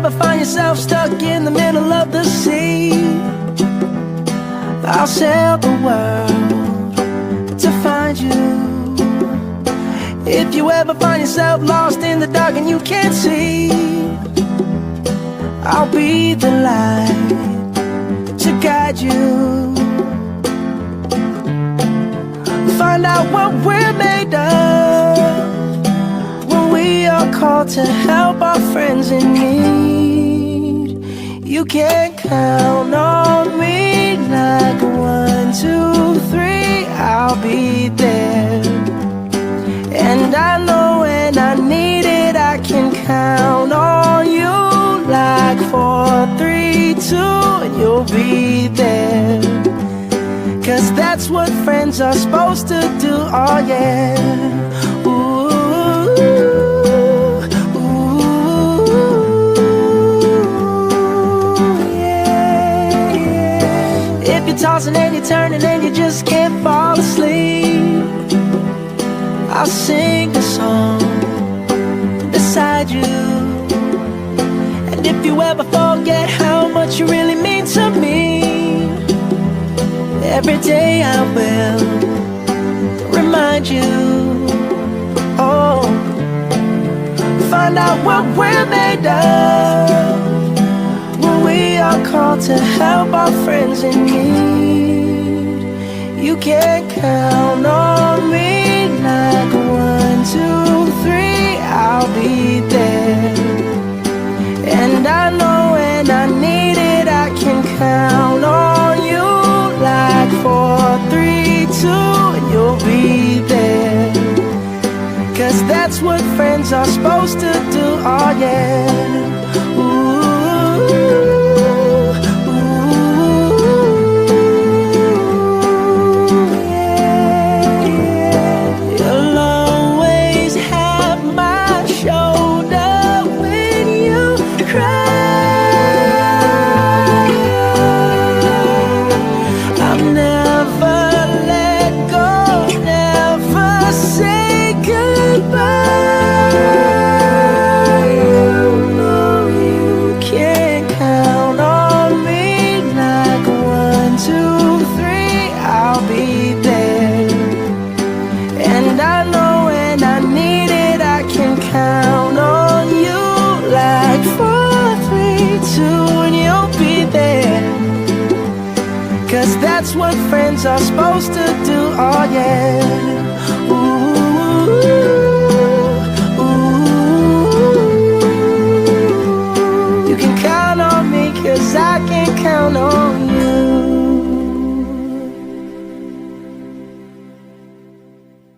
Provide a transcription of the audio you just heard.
ever find yourself stuck in the middle of the sea, I'll sail the world to find you. If you ever find yourself lost in the dark and you can't see, I'll be the light to guide you. Find out what we're made of when we are called to help our friends in need. You can count on me like 1, 2, 3, I'll be there. And I know when I need it, I can count on you like 4, 3, 2, and you'll be there. 'Cause that's what friends are supposed to do, oh yeah. Ooh, yeah, yeah. If you're tossing and you're turning and you just can't fall asleep, I'll sing a song beside you. And if you ever forget how much you really mean to me, every day I will remind you. Oh, find out what we're made of when we are called to help our friends in need. You can count on me like 1, 2, 3, I'll be there. And I know when I need it, I can count on you like 4, 3, 2, and you'll be there. 'Cause that's what friends are supposed to do, oh yeah. Ooh. That's what friends are supposed to do, oh yeah.